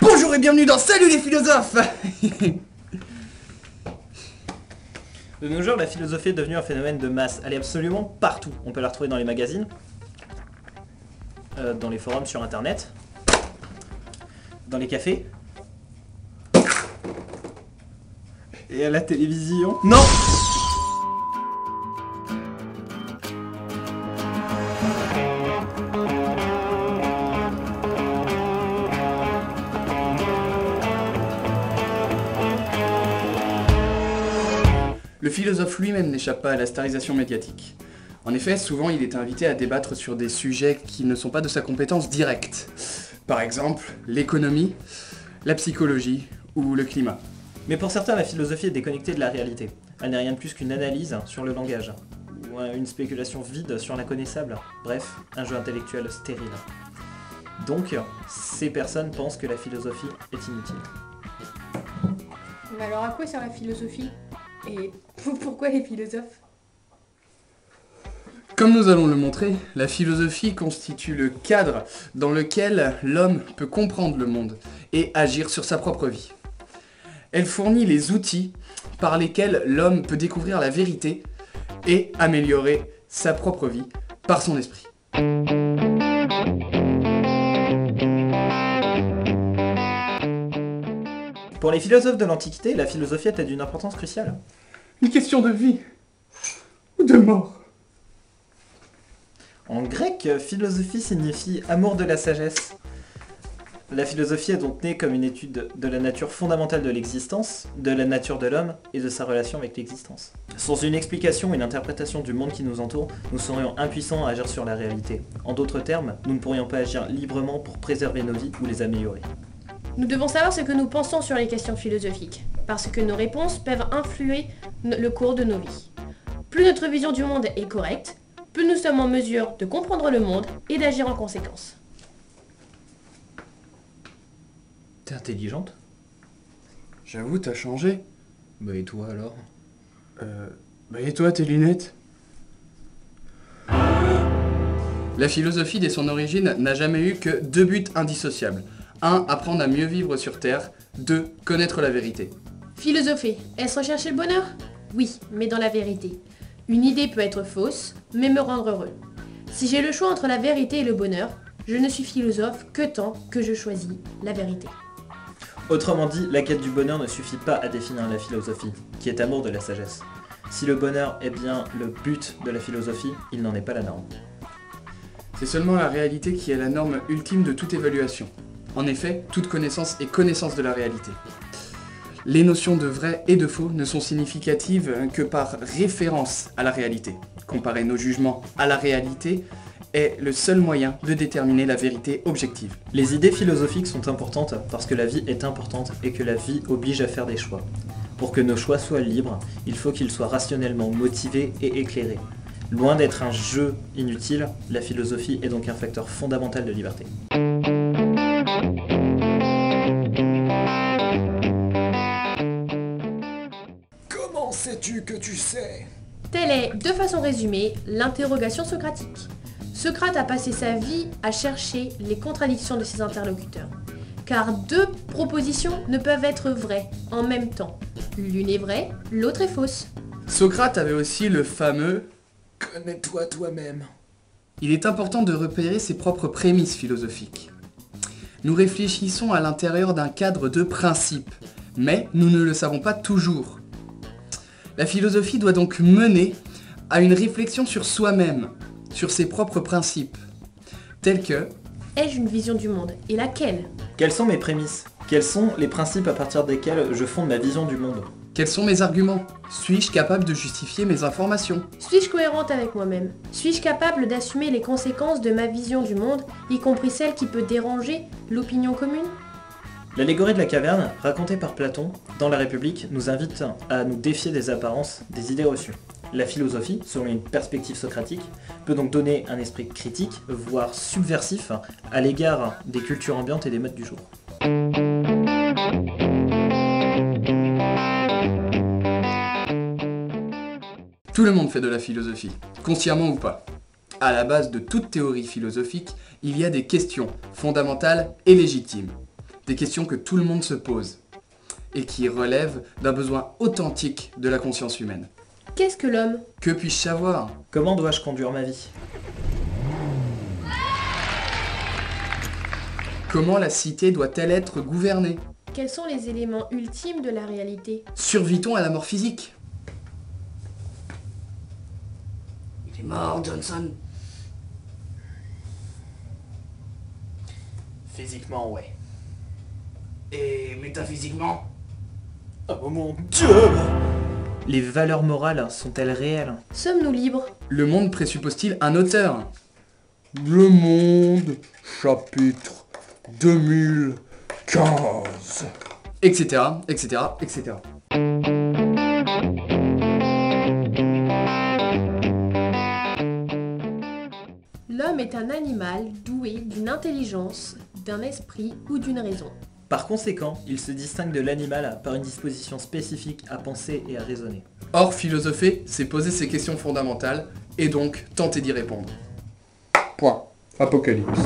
Bonjour et bienvenue dans Salut les philosophes. De nos jours, la philosophie est devenue un phénomène de masse. Elle est absolument partout. On peut la retrouver dans les magazines, dans les forums sur internet, dans les cafés, et à la télévision. Non. Le philosophe lui-même n'échappe pas à la starisation médiatique. En effet, souvent il est invité à débattre sur des sujets qui ne sont pas de sa compétence directe. Par exemple, l'économie, la psychologie ou le climat. Mais pour certains, la philosophie est déconnectée de la réalité. Elle n'est rien de plus qu'une analyse sur le langage, ou une spéculation vide sur l'inconnaissable. Bref, un jeu intellectuel stérile. Donc, ces personnes pensent que la philosophie est inutile. Mais alors à quoi sert la philosophie? Et pourquoi les philosophes? Comme nous allons le montrer, la philosophie constitue le cadre dans lequel l'homme peut comprendre le monde et agir sur sa propre vie. Elle fournit les outils par lesquels l'homme peut découvrir la vérité et améliorer sa propre vie par son esprit. Pour les philosophes de l'Antiquité, la philosophie était d'une importance cruciale. Une question de vie ou de mort. En grec, philosophie signifie amour de la sagesse. La philosophie est donc née comme une étude de la nature fondamentale de l'existence, de la nature de l'homme et de sa relation avec l'existence. Sans une explication ou une interprétation du monde qui nous entoure, nous serions impuissants à agir sur la réalité. En d'autres termes, nous ne pourrions pas agir librement pour préserver nos vies ou les améliorer. Nous devons savoir ce que nous pensons sur les questions philosophiques, parce que nos réponses peuvent influer le cours de nos vies. Plus notre vision du monde est correcte, plus nous sommes en mesure de comprendre le monde et d'agir en conséquence. T'es intelligente? J'avoue, t'as changé. Bah et toi alors? Et toi, tes lunettes? La philosophie, dès son origine, n'a jamais eu que deux buts indissociables. 1. Apprendre à mieux vivre sur Terre. 2. Connaître la vérité. Philosopher, est-ce rechercher le bonheur? Oui, mais dans la vérité. Une idée peut être fausse, mais me rendre heureux. Si j'ai le choix entre la vérité et le bonheur, je ne suis philosophe que tant que je choisis la vérité. Autrement dit, la quête du bonheur ne suffit pas à définir la philosophie, qui est amour de la sagesse. Si le bonheur est bien le but de la philosophie, il n'en est pas la norme. C'est seulement la réalité qui est la norme ultime de toute évaluation. En effet, toute connaissance est connaissance de la réalité. Les notions de vrai et de faux ne sont significatives que par référence à la réalité. Comparer nos jugements à la réalité est le seul moyen de déterminer la vérité objective. Les idées philosophiques sont importantes parce que la vie est importante et que la vie oblige à faire des choix. Pour que nos choix soient libres, il faut qu'ils soient rationnellement motivés et éclairés. Loin d'être un jeu inutile, la philosophie est donc un facteur fondamental de liberté. Comment sais-tu que tu sais? Telle est, de façon résumée, l'interrogation socratique. Socrate a passé sa vie à chercher les contradictions de ses interlocuteurs. Car deux propositions ne peuvent être vraies en même temps. L'une est vraie, l'autre est fausse. Socrate avait aussi le fameux « Connais-toi toi-même ». Il est important de repérer ses propres prémices philosophiques. Nous réfléchissons à l'intérieur d'un cadre de principes, mais nous ne le savons pas toujours. La philosophie doit donc mener à une réflexion sur soi-même, sur ses propres principes, tels que... Ai-je une vision du monde? Et laquelle? Quelles sont mes prémices? Quels sont les principes à partir desquels je fonde ma vision du monde? Quels sont mes arguments? Suis-je capable de justifier mes informations? Suis-je cohérente avec moi-même? Suis-je capable d'assumer les conséquences de ma vision du monde, y compris celle qui peut déranger l'opinion commune? L'allégorie de la caverne, racontée par Platon dans La République, nous invite à nous défier des apparences, des idées reçues. La philosophie, selon une perspective socratique, peut donc donner un esprit critique, voire subversif, à l'égard des cultures ambiantes et des modes du jour. Tout le monde fait de la philosophie, consciemment ou pas. À la base de toute théorie philosophique, il y a des questions fondamentales et légitimes. des questions que tout le monde se pose et qui relèvent d'un besoin authentique de la conscience humaine. Qu'est-ce que l'homme? Que puis-je savoir? Comment dois-je conduire ma vie? Comment la cité doit-elle être gouvernée? Quels sont les éléments ultimes de la réalité? Survit-on à la mort physique? Il est mort, Johnson. Physiquement, ouais. Et métaphysiquement? Oh mon Dieu! Les valeurs morales sont-elles réelles? Sommes-nous libres? Le monde présuppose-t-il un auteur? Le Monde, chapitre 2015. Etc, etc, etc. L'homme est un animal doué d'une intelligence, d'un esprit ou d'une raison. Par conséquent, il se distingue de l'animal par une disposition spécifique à penser et à raisonner. Or, philosopher, c'est poser ces questions fondamentales et donc tenter d'y répondre. Point. Apocalypse.